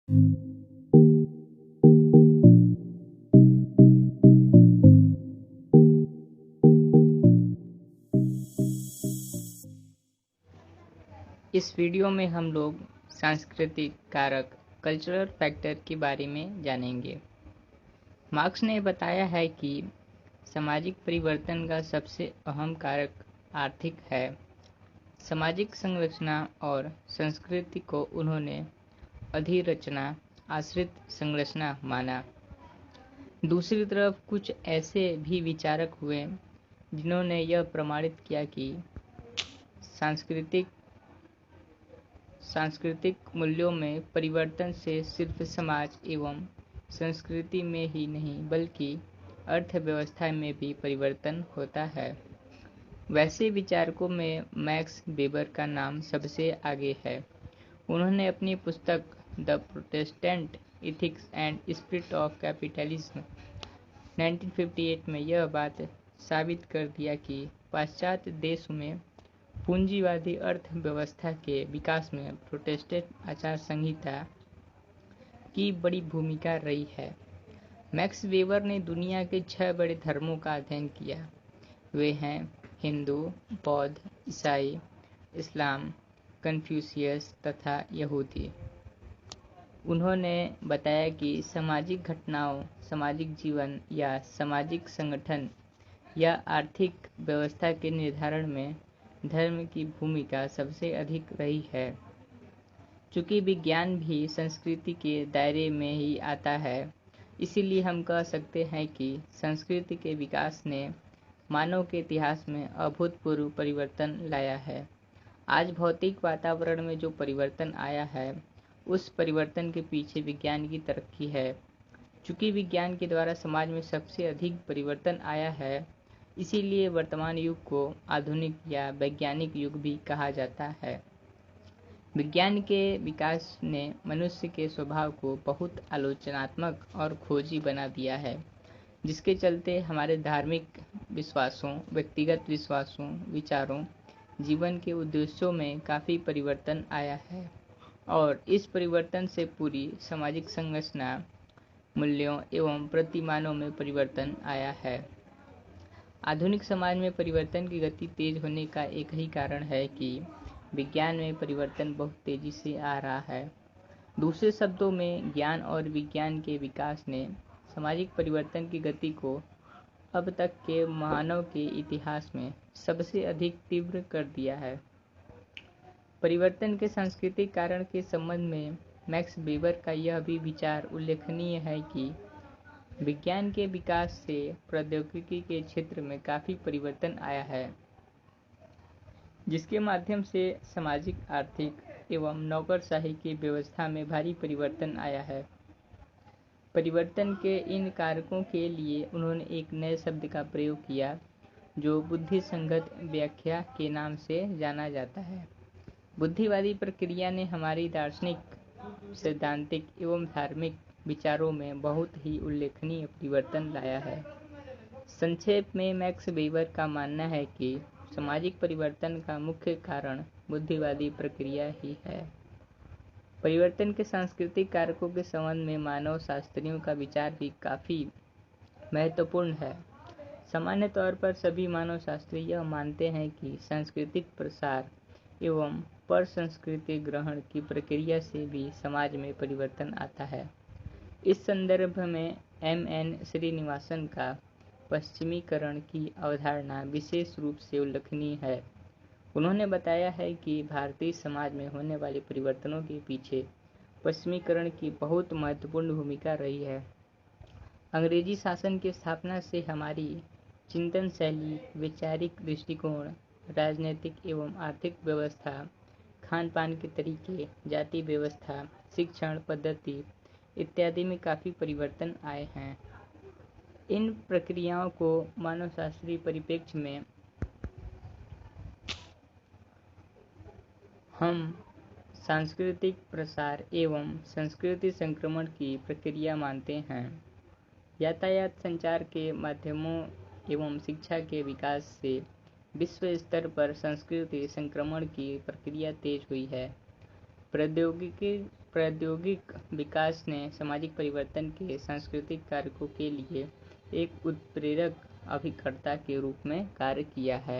इस वीडियो में हम लोग सांस्कृतिक कारक कल्चरल फैक्टर के बारे में जानेंगे। मार्क्स ने बताया है कि सामाजिक परिवर्तन का सबसे अहम कारक आर्थिक है। सामाजिक संरचना और संस्कृति को उन्होंने अधिरचना आश्रित संरचना माना। दूसरी तरफ कुछ ऐसे भी विचारक हुए जिन्होंने यह प्रमाणित किया कि सांस्कृतिक मूल्यों में परिवर्तन से सिर्फ समाज एवं संस्कृति में ही नहीं बल्कि अर्थव्यवस्था में भी परिवर्तन होता है। वैसे विचारकों में मैक्स वेबर का नाम सबसे आगे है। उन्होंने अपनी पुस्तक the Protestant ethics and spirit of capitalism 1958 में यह बात साबित कर दिया कि पाश्चात्य देशों में पूंजीवादी अर्थव्यवस्था के विकास में प्रोटेस्टेंट आचार संहिता की बड़ी भूमिका रही है। मैक्स वेबर ने दुनिया के 6 बड़े धर्मों का अध्ययन किया। वे हैं हिंदू, बौद्ध, ईसाई, इस्लाम, कन्फ्यूशियस तथा यहूदी। उन्होंने बताया कि सामाजिक घटनाओं, सामाजिक जीवन या सामाजिक संगठन या आर्थिक व्यवस्था के निर्धारण में धर्म की भूमिका सबसे अधिक रही है। चूंकि विज्ञान भी संस्कृति के दायरे में ही आता है, इसीलिए हम कह सकते हैं कि संस्कृति के विकास ने मानव के इतिहास में अभूतपूर्व परिवर्तन लाया है। आज भौतिक वातावरण में जो परिवर्तन आया है, उस परिवर्तन के पीछे विज्ञान की तरक्की है। चूंकि विज्ञान के द्वारा समाज में सबसे अधिक परिवर्तन आया है, इसीलिए वर्तमान युग को आधुनिक या वैज्ञानिक युग भी कहा जाता है। विज्ञान के विकास ने मनुष्य के स्वभाव को बहुत आलोचनात्मक और खोजी बना दिया है, जिसके चलते हमारे धार्मिक विश्वासों, व्यक्तिगत विश्वासों, विचारों, जीवन के उद्देश्यों में काफ़ी परिवर्तन आया है और इस परिवर्तन से पूरी सामाजिक संरचना, मूल्यों एवं प्रतिमानों में परिवर्तन आया है। आधुनिक समाज में परिवर्तन की गति तेज होने का एक ही कारण है कि विज्ञान में परिवर्तन बहुत तेजी से आ रहा है। दूसरे शब्दों में, ज्ञान और विज्ञान के विकास ने सामाजिक परिवर्तन की गति को अब तक के मानव के इतिहास में सबसे अधिक तीव्र कर दिया है। परिवर्तन के सांस्कृतिक कारण के संबंध में मैक्स वेबर का यह भी विचार उल्लेखनीय है कि विज्ञान के विकास से प्रौद्योगिकी के क्षेत्र में काफ़ी परिवर्तन आया है, जिसके माध्यम से सामाजिक, आर्थिक एवं नौकरशाही की व्यवस्था में भारी परिवर्तन आया है। परिवर्तन के इन कारकों के लिए उन्होंने एक नए शब्द का प्रयोग किया, जो बुद्धिसंगत व्याख्या के नाम से जाना जाता है। बुद्धिवादी प्रक्रिया ने हमारी दार्शनिक, सैद्धांतिक एवं धार्मिक विचारों में बहुत ही उल्लेखनीय परिवर्तन लाया है। संक्षेप में मैक्स वेबर का मानना है कि सामाजिक परिवर्तन का मुख्य कारण बुद्धिवादी प्रक्रिया ही है। परिवर्तन के सांस्कृतिक कारकों के संबंध में मानव शास्त्रियों का विचार भी काफ़ी महत्वपूर्ण है। सामान्य तौर पर सभी मानव शास्त्री यह मानते हैं कि सांस्कृतिक प्रसार एवं पर संस्कृति ग्रहण की प्रक्रिया से भी समाज में परिवर्तन आता है। इस संदर्भ में M.N. श्रीनिवासन का पश्चिमीकरण की अवधारणा विशेष रूप से उल्लेखनीय है। उन्होंने बताया है कि भारतीय समाज में होने वाले परिवर्तनों के पीछे पश्चिमीकरण की बहुत महत्वपूर्ण भूमिका रही है। अंग्रेजी शासन की स्थापना से हमारी चिंतन शैली, वैचारिक दृष्टिकोण, राजनीतिक एवं आर्थिक व्यवस्था, खान पान के तरीके, जाति व्यवस्था, शिक्षण पद्धति इत्यादि में काफ़ी परिवर्तन आए हैं। इन प्रक्रियाओं को मानवशास्त्रीय परिप्रेक्ष्य में हम सांस्कृतिक प्रसार एवं संस्कृति संक्रमण की प्रक्रिया मानते हैं। यातायात, संचार के माध्यमों एवं शिक्षा के विकास से विश्व स्तर पर संस्कृति संक्रमण की प्रक्रिया तेज हुई है। प्रौद्योगिक विकास ने सामाजिक परिवर्तन के सांस्कृतिक कारकों के लिए एक उत्प्रेरक अभिकर्ता के रूप में कार्य किया है।